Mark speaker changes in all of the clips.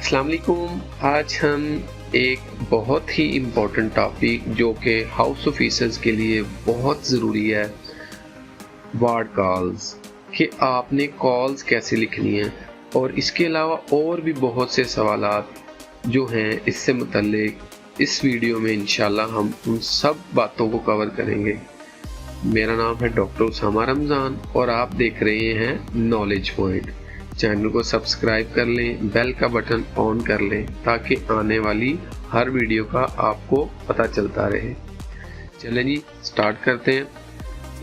Speaker 1: अस्सलाम वालेकुम। आज हम एक बहुत ही इम्पोर्टेंट टॉपिक जो कि हाउस ऑफिसर्स के लिए बहुत ज़रूरी है, वार्ड कॉल्स, कि आपने कॉल्स कैसे लिखनी है और इसके अलावा और भी बहुत से सवालात जो हैं इससे मुतल्लिक इस वीडियो में इंशाल्लाह हम उन सब बातों को कवर करेंगे। मेरा नाम है डॉक्टर उसामा रमज़ान और आप देख रहे हैं नॉलेज पॉइंट। चैनल को सब्सक्राइब कर लें, बेल का बटन ऑन कर लें ताकि आने वाली हर वीडियो का आपको पता चलता रहे। चलें जी, स्टार्ट करते हैं।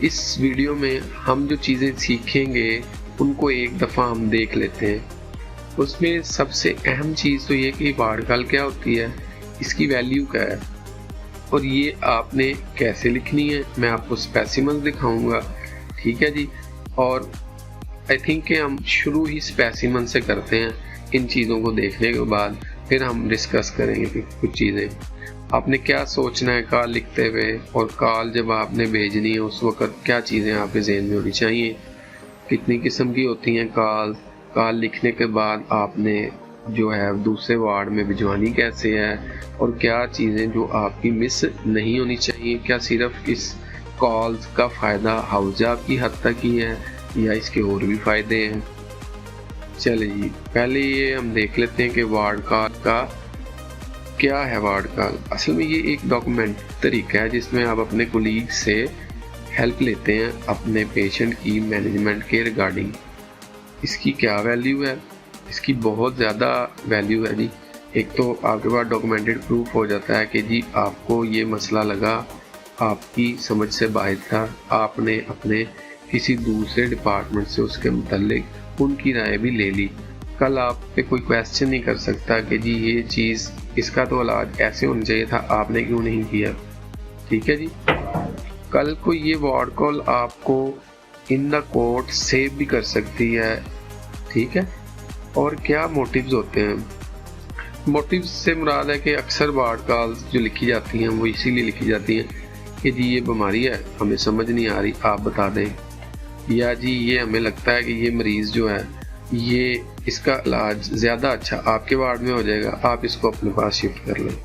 Speaker 1: इस वीडियो में हम जो चीज़ें सीखेंगे उनको एक दफ़ा हम देख लेते हैं। उसमें सबसे अहम चीज़ तो ये कि वार्ड कॉल क्या होती है, इसकी वैल्यू क्या है और ये आपने कैसे लिखनी है। मैं आपको स्पेसिमन दिखाऊंगा, ठीक है जी। और आई थिंक कि हम शुरू ही स्पेसिमन से करते हैं। इन चीज़ों को देखने के बाद फिर हम डिस्कस करेंगे कुछ चीज़ें। आपने क्या सोचना है कॉल लिखते हुए, और कॉल जब आपने भेजनी है उस वक़्त क्या चीज़ें आपके जहन में होनी चाहिए, कितनी किस्म की होती हैं कॉल लिखने के बाद आपने जो है दूसरे वार्ड में भिजवानी कैसे है, और क्या चीज़ें जो आपकी मिस नहीं होनी चाहिए। क्या सिर्फ इस कॉल्स का फ़ायदा हाउस जॉब की हद तक ही है या इसके और भी फ़ायदे हैं। चलिए जी, पहले ये हम देख लेते हैं कि वार्ड कॉल का क्या है। वार्ड कॉल असल में ये एक डॉक्यूमेंट तरीका है जिसमें आप अपने कोलीग से हेल्प लेते हैं अपने पेशेंट की मैनेजमेंट के रिगार्डिंग। इसकी क्या वैल्यू है? इसकी बहुत ज़्यादा वैल्यू है जी। एक तो आपके पास डॉक्यूमेंटेड प्रूफ हो जाता है कि जी आपको ये मसला लगा, आपकी समझ से बाहर था, आपने अपने किसी दूसरे डिपार्टमेंट से उसके मुतल्लिक उनकी राय भी ले ली। कल आप पे कोई क्वेश्चन नहीं कर सकता कि जी ये चीज़, इसका तो इलाज ऐसे होना चाहिए था, आपने क्यों नहीं किया, ठीक है जी। कल को ये वार्ड कॉल आपको इन द कोर्ट सेव भी कर सकती है, ठीक है। और क्या मोटिव्स होते हैं? मोटिव्स से मुराद है कि अक्सर वार्ड कॉल्स जो लिखी जाती हैं वो इसीलिए लिखी जाती हैं कि जी ये बीमारी है, हमें समझ नहीं आ रही, आप बता दें, या जी ये हमें लगता है कि ये मरीज़ जो है ये इसका इलाज ज़्यादा अच्छा आपके वार्ड में हो जाएगा, आप इसको अपने पास शिफ्ट कर लें,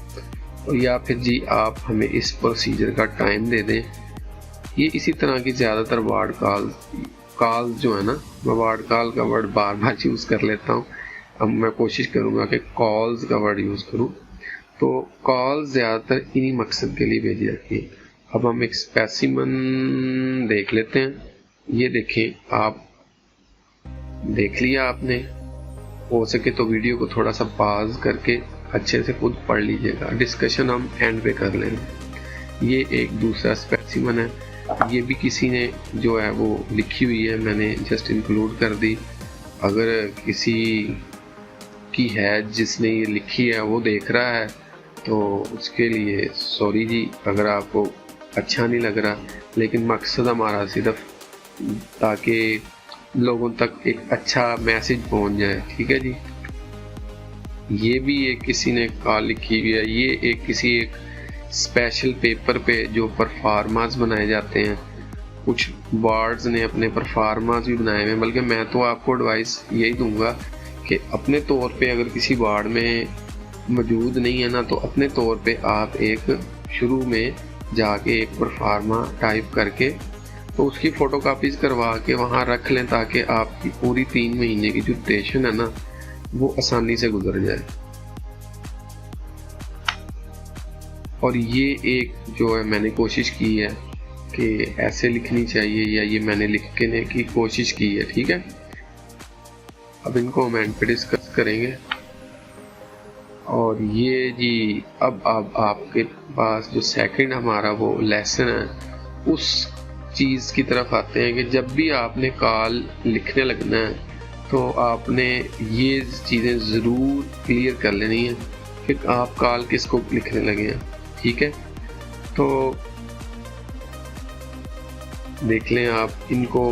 Speaker 1: और या फिर जी आप हमें इस प्रोसीजर का टाइम दे दें। ये इसी तरह की ज़्यादातर वार्ड कॉल जो है ना, मैं वार्ड कॉल का वर्ड बार बार यूज़ कर लेता हूँ। अब मैं कोशिश करूँगा कि कॉल्स का वर्ड यूज़ करूँ। तो कॉल ज़्यादातर इन्हीं मकसद के लिए भेजी जाती है। अब हम एक स्पेसिमन देख लेते हैं। ये देखें, आप देख लिया आपने, हो सके तो वीडियो को थोड़ा सा पॉज करके अच्छे से खुद पढ़ लीजिएगा। डिस्कशन हम एंड पे कर लेंगे। ये एक दूसरा स्पेसिमन है, ये भी किसी ने जो है वो लिखी हुई है, मैंने जस्ट इंक्लूड कर दी। अगर किसी की है जिसने ये लिखी है वो देख रहा है तो उसके लिए सॉरी जी अगर आपको अच्छा नहीं लग रहा, लेकिन मकसद हमारा सिर्फ ताकि लोगों तक एक अच्छा मैसेज पहुंच जाए, ठीक है जी। ये भी एक किसी ने कॉल लिखी हुई है। ये एक किसी एक स्पेशल पेपर पे जो परफॉर्मास बनाए जाते हैं, कुछ वार्ड्स ने अपने परफॉर्मास भी बनाए हुए हैं। बल्कि मैं तो आपको एडवाइस यही दूंगा कि अपने तौर पे अगर किसी वार्ड में मौजूद नहीं है ना, तो अपने तौर पे आप एक शुरू में जाके एक परफॉर्मा टाइप करके तो उसकी फ़ोटोकॉपीज़ करवा के वहाँ रख लें ताकि आपकी पूरी 3 महीने की जो ड्यूरेशन है ना वो आसानी से गुजर जाए। और ये एक जो है मैंने कोशिश की है कि ऐसे लिखनी चाहिए, या ये मैंने लिखने की कोशिश की है, ठीक है। अब इनको हम एंड पे डिस्कस करेंगे। और ये जी अब आपके पास जो सेकंड हमारा वो लेसन है उस चीज़ की तरफ आते हैं कि जब भी आपने कॉल लिखने लगना है तो आपने ये चीज़ें ज़रूर क्लियर कर लेनी है कि आप कॉल किसको लिखने लगे हैं, ठीक है। तो देख लें आप इनको,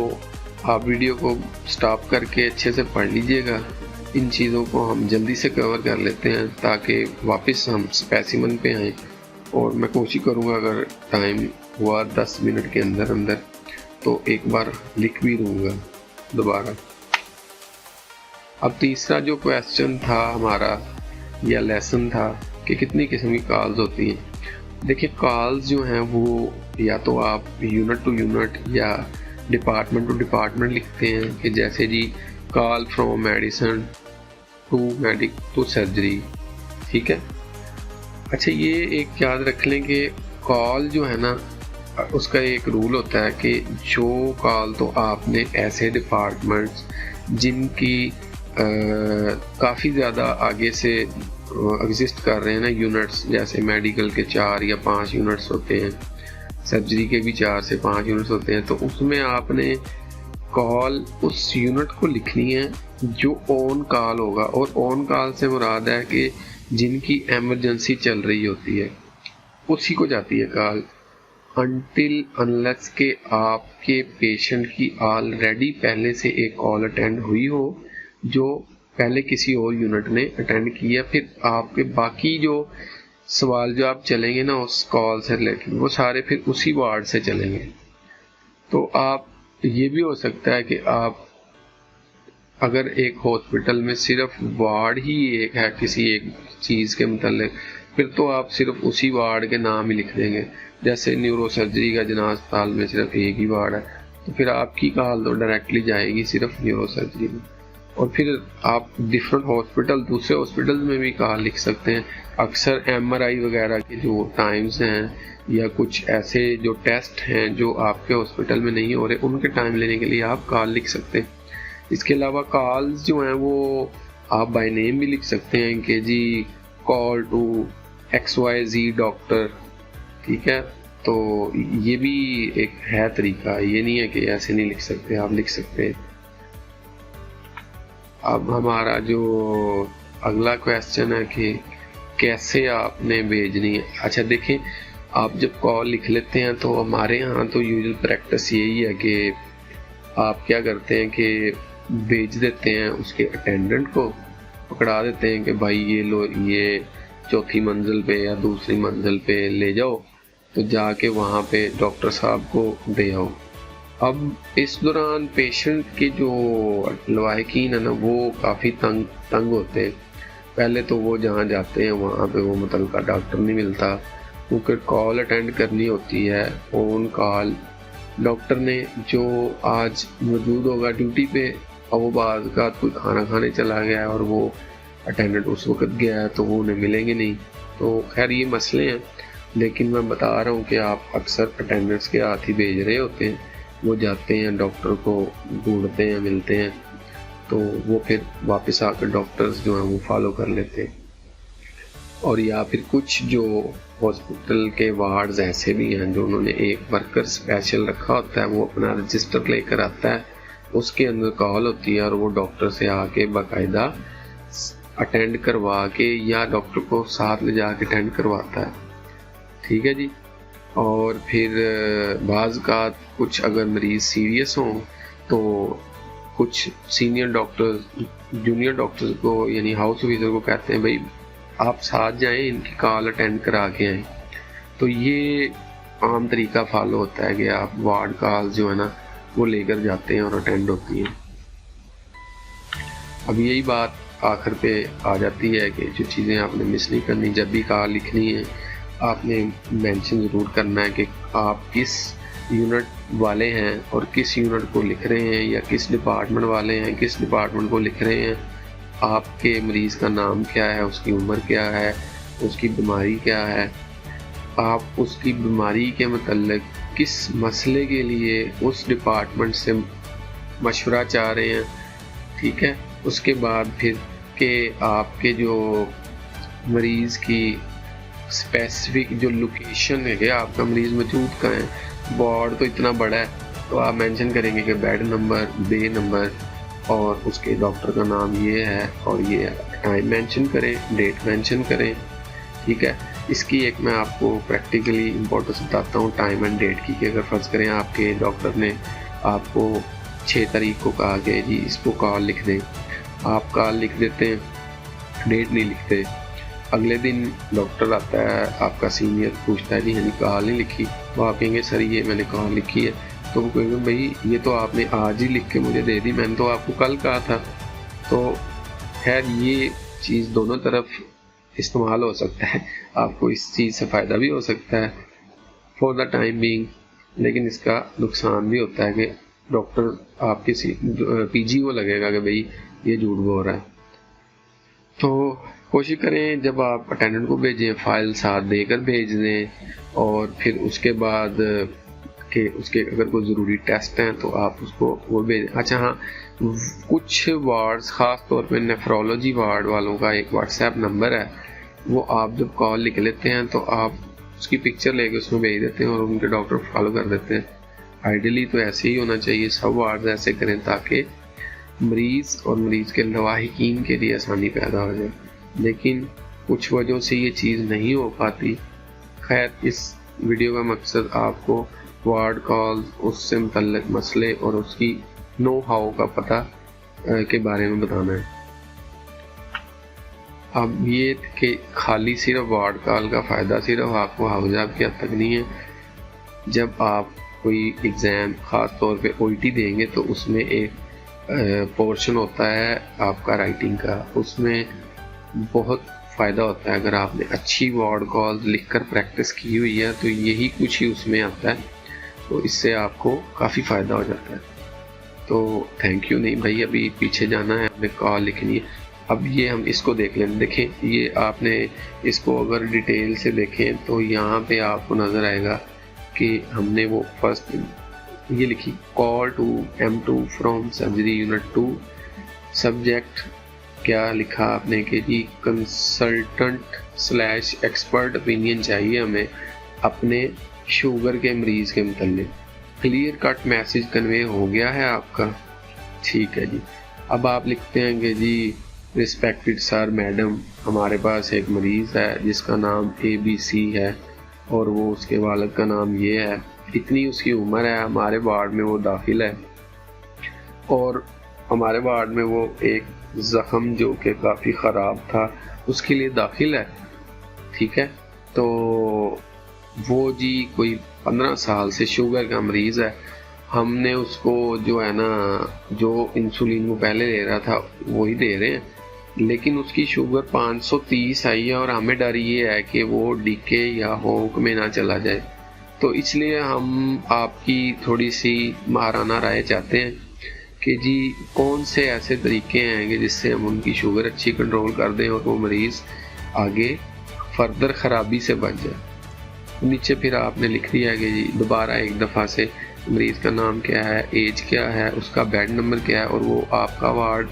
Speaker 1: आप वीडियो को स्टॉप करके अच्छे से पढ़ लीजिएगा। इन चीज़ों को हम जल्दी से कवर कर लेते हैं ताकि वापस हम स्पेसिमन पे आएँ, और मैं कोशिश करूँगा अगर टाइम हुआ 10 मिनट के अंदर तो एक बार लिख भी दूँगा दोबारा। अब तीसरा जो क्वेश्चन था हमारा या लेसन था कि कितनी किस्म की कॉल्स होती हैं। देखिए कॉल्स जो हैं वो या तो आप यूनिट टू यूनिट या डिपार्टमेंट टू डिपार्टमेंट लिखते हैं कि जैसे जी call from medicine to surgery, ठीक है। अच्छा ये एक याद रख लें कि कॉल जो है ना उसका एक रूल होता है कि जो कॉल तो आपने ऐसे डिपार्टमेंट्स जिनकी काफ़ी ज़्यादा आगे से एग्जिस्ट कर रहे हैं ना यूनिट्स, जैसे मेडिकल के 4 या 5 यूनिट्स होते हैं, सर्जरी के भी 4 से 5 यूनिट्स होते हैं, तो उसमें आपने कॉल उस यूनिट को लिखनी है जो ऑन कॉल होगा। और ऑन कॉल से मुराद है कि जिनकी एमरजेंसी चल रही होती है उसी को जाती है कॉल, अनटिल अनलेस के आपके पेशेंट की ऑलरेडी पहले से एक कॉल अटेंड हुई हो जो पहले किसी और यूनिट ने अटेंड किया, फिर आपके बाकी जो सवाल जो आप चलेंगे ना उस कॉल से रिलेटेड वो सारे फिर उसी वार्ड से चलेंगे। तो आप ये भी हो सकता है कि आप अगर एक हॉस्पिटल में सिर्फ वार्ड ही एक है किसी एक चीज़ के मतलब, फिर तो आप सिर्फ उसी वार्ड के नाम ही लिख देंगे। जैसे न्यूरो सर्जरी का जना अस्पताल में सिर्फ एक ही वार्ड है, तो फिर आपकी कॉल तो डायरेक्टली जाएगी सिर्फ न्यूरो सर्जरी में। और फिर आप डिफरेंट हॉस्पिटल दूसरे हॉस्पिटल में भी कॉल लिख सकते हैं। अक्सर MRI वगैरह के जो टाइम्स हैं या कुछ ऐसे जो टेस्ट हैं जो आपके हॉस्पिटल में नहीं हो रहे उनके टाइम लेने के लिए आप कॉल लिख सकते हैं। इसके अलावा कॉल्स जो हैं वो आप बाय नेम भी लिख सकते हैं कि जी कॉल टू XYZ डॉक्टर, ठीक है। तो ये भी एक है तरीका, ये नहीं है कि ऐसे नहीं लिख सकते, आप लिख सकते हैं। अब हमारा जो अगला क्वेश्चन है कि कैसे आपने भेजनी है। अच्छा देखें, आप जब कॉल लिख लेते हैं तो हमारे यहाँ तो यूजुअल प्रैक्टिस यही है कि आप क्या करते हैं कि भेज देते हैं उसके अटेंडेंट को, पकड़ा देते हैं कि भाई ये लो, ये चौथी मंजिल पे या दूसरी मंजिल पे ले जाओ, तो जाके वहाँ पे डॉक्टर साहब को दे आओ। अब इस दौरान पेशेंट के जो लवाहिकीन है ना वो काफ़ी तंग होते हैं। पहले तो वो जहाँ जाते हैं वहाँ पे वो मुतल्लिका डॉक्टर नहीं मिलता, क्योंकि कॉल अटेंड करनी होती है ऑन कॉल। डॉक्टर ने जो आज मौजूद होगा ड्यूटी पे, और वो बाद का कोई खाना खाने चला गया है और वो अटेंडेंट उस वक्त गया है तो वो उन्हें मिलेंगे नहीं। तो खैर ये मसले हैं, लेकिन मैं बता रहा हूँ कि आप अक्सर अटेंडेंट्स के हाथ ही भेज रहे होते हैं, वो जाते हैं डॉक्टर को ढूंढते हैं, मिलते हैं, तो वो फिर वापस आकर डॉक्टर्स जो हैं वो फॉलो कर लेते हैं। और या फिर कुछ जो हॉस्पिटल के वार्ड्स ऐसे भी हैं जो उन्होंने एक वर्कर स्पेशल रखा होता है, वो अपना रजिस्टर लेकर आता है, उसके अंदर कॉल होती है और वो डॉक्टर से आके बाकायदा अटेंड करवा के या डॉक्टर को साथ ले जाके अटेंड करवाता है, ठीक है जी। और फिर बाज़ का कुछ अगर मरीज़ सीरियस हों तो कुछ सीनियर डॉक्टर्स जूनियर डॉक्टर्स को यानी हाउस ऑफिसर को कहते हैं भाई आप साथ जाएं, इनकी कॉल अटेंड करा के आएँ। तो ये आम तरीका फॉलो होता है कि आप वार्ड कॉल जो है ना वो लेकर जाते हैं और अटेंड होती हैं। अब यही बात आखिर पे आ जाती है कि जो चीज़ें आपने मिस नहीं करनी, जब भी कॉल लिखनी है आपने मेंशन ज़रूर करना है कि आप किस यूनिट वाले हैं और किस यूनिट को लिख रहे हैं, या किस डिपार्टमेंट वाले हैं, किस डिपार्टमेंट को लिख रहे हैं, आपके मरीज़ का नाम क्या है, उसकी उम्र क्या है, उसकी बीमारी क्या है, आप उसकी बीमारी के मतलब किस मसले के लिए उस डिपार्टमेंट से मशवरा चाह रहे हैं, ठीक है। उसके बाद फिर के आपके जो मरीज़ की स्पेसिफिक जो लोकेशन है कि आपका मरीज़ मौजूद कहाँ है, वार्ड तो इतना बड़ा है तो आप मेंशन करेंगे कि बेड नंबर, बे नंबर और उसके डॉक्टर का नाम ये है और ये टाइम मेंशन करें, डेट मेंशन करें, ठीक है। इसकी एक मैं आपको प्रैक्टिकली इम्पोर्टेंस बताता हूँ टाइम एंड डेट की, कि अगर फ़र्ज़ करें आपके डॉक्टर ने आपको 6 तारीख को कहा कि जी इसको कॉल लिख दें, आप कॉल लिख देते हैं, डेट नहीं लिखते। अगले दिन डॉक्टर आता है, आपका सीनियर पूछता है जी यानी कॉल नहीं लिखी, तो आप कहेंगे सर ये मैंने कॉल लिखी है, तो वो कहेंगे भाई ये तो आपने आज ही लिख के मुझे दे दी, मैंने तो आपको कल कहा था। तो खैर ये चीज़ दोनों तरफ इस्तेमाल हो सकता है, आपको इस चीज़ से फ़ायदा भी हो सकता है फॉर द टाइम बीइंग, लेकिन इसका नुकसान भी होता है कि डॉक्टर आपके पीजी को लगेगा कि भाई ये झूठ बोल रहा है। तो कोशिश करें जब आप अटेंडेंट को भेजें फाइल साथ देकर भेज दें, और फिर उसके बाद कि उसके अगर कोई ज़रूरी टेस्ट हैं तो आप उसको वो भेजें। अच्छा हाँ, कुछ वार्ड्स ख़ास तौर पे नेफ्रोलॉजी वार्ड वालों का एक व्हाट्सएप नंबर है, वो आप जब कॉल लिख लेते हैं तो आप उसकी पिक्चर लेके उसमें भेज देते हैं और उनके डॉक्टर फॉलो कर देते हैं। आइडियली तो ऐसे ही होना चाहिए, सब वार्ड ऐसे करें ताकि मरीज़ और मरीज़ के लवाहिकीन के लिए आसानी पैदा हो जाए, लेकिन कुछ वजहों से ये चीज़ नहीं हो पाती। खैर, इस वीडियो का मकसद आपको वार्ड कॉल, उससे मुतल्लिक मसले और उसकी नो हाउ का पता के बारे में बताना है। अब ये कि खाली सिर्फ वार्ड कॉल का फ़ायदा सिर्फ आपको हाउजाब की हद तक नहीं है। जब आप कोई एग्ज़ाम ख़ास तौर पे ओईटी देंगे तो उसमें एक पोर्शन होता है आपका राइटिंग का, उसमें बहुत फ़ायदा होता है। अगर आपने अच्छी वार्ड कॉल लिखकर प्रैक्टिस की हुई है तो यही कुछ ही उसमें आता है, तो इससे आपको काफ़ी फ़ायदा हो जाता है। तो थैंक यू नहीं भाई, अभी पीछे जाना है, हमें कॉल लिखनी है। अब ये हम इसको देख लें। देखें, ये आपने इसको अगर डिटेल से देखें तो यहाँ पे आपको नज़र आएगा कि हमने वो फर्स्ट ये लिखी, call to M2 from surgery unit 2। Subject क्या लिखा आपने कि जी कंसल्टेंट/एक्सपर्ट ओपिनियन चाहिए हमें अपने शुगर के मरीज़ के मतलब। क्लियर कट मैसेज कन्वे हो गया है आपका, ठीक है जी। अब आप लिखते हैं कि जी रिस्पेक्टेड सर मैडम, हमारे पास एक मरीज़ है जिसका नाम ABC है और वो उसके वालिद का नाम ये है, इतनी उसकी उम्र है, हमारे वार्ड में वो दाखिल है और हमारे वार्ड में वो एक ज़ख़म जो कि काफ़ी ख़राब था उसके लिए दाखिल है, ठीक है। तो वो जी कोई 15 साल से शुगर का मरीज़ है। हमने उसको जो है ना, जो इंसुलिन वो पहले ले रहा था वही दे रहे हैं, लेकिन उसकी शुगर 530 आई है और हमें डर ये है कि वो डीके या होक में ना चला जाए। तो इसलिए हम आपकी थोड़ी सी महाराना राय चाहते हैं कि जी कौन से ऐसे तरीके हैं कि जिससे हम उनकी शुगर अच्छी कंट्रोल कर दें और वो मरीज़ आगे फर्दर ख़राबी से बच जाए। नीचे फिर आपने लिख दिया कि जी दोबारा एक दफ़ा से मरीज़ का नाम क्या है, एज क्या है, उसका बेड नंबर क्या है और वो आपका वार्ड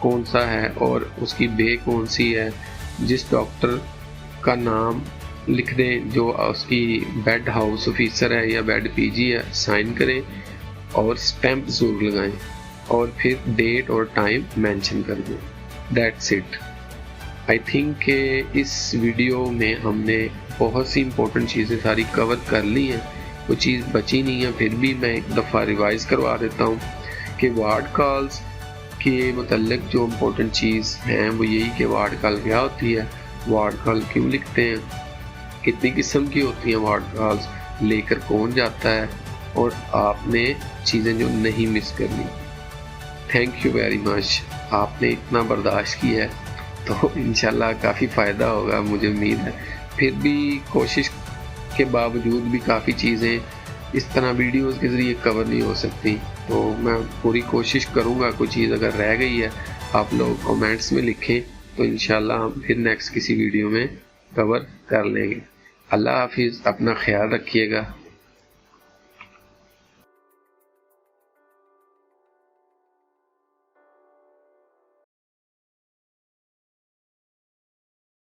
Speaker 1: कौन सा है और उसकी बे कौन सी है। जिस डॉक्टर का नाम लिख दें जो उसकी बेड हाउस ऑफिसर है या बेड पीजी है, साइन करें और स्टैंप ज़रूर लगाएं और फिर डेट और टाइम मेंशन कर दें। That's it. आई थिंक कि इस वीडियो में हमने बहुत सी इम्पोर्टेंट चीज़ें सारी कवर कर ली हैं, कोई चीज़ बची नहीं है। फिर भी मैं एक दफ़ा रिवाइज़ करवा देता हूँ कि वार्ड कॉल्स के मतलब जो इम्पोर्टेंट चीज़ हैं वो यही कि वार्ड कॉल क्या होती है, वार्ड कॉल क्यों लिखते हैं, कितनी किस्म की होती हैं वार्ड कॉल्स, लेकर कौन जाता है और आपने चीज़ें जो नहीं मिस करनी। थैंक यू वेरी मच, आपने इतना बर्दाश्त किया है तो इंशाल्लाह काफ़ी फ़ायदा होगा, मुझे उम्मीद है। फिर भी कोशिश के बावजूद भी काफ़ी चीज़ें इस तरह वीडियोस के ज़रिए कवर नहीं हो सकती, तो मैं पूरी कोशिश करूँगा। कोई चीज़ अगर रह गई है आप लोग कमेंट्स में लिखें तो इंशाल्लाह हम फिर नेक्स्ट किसी वीडियो में कवर कर लेंगे। अल्लाह हाफिज़, अपना ख्याल रखिएगा।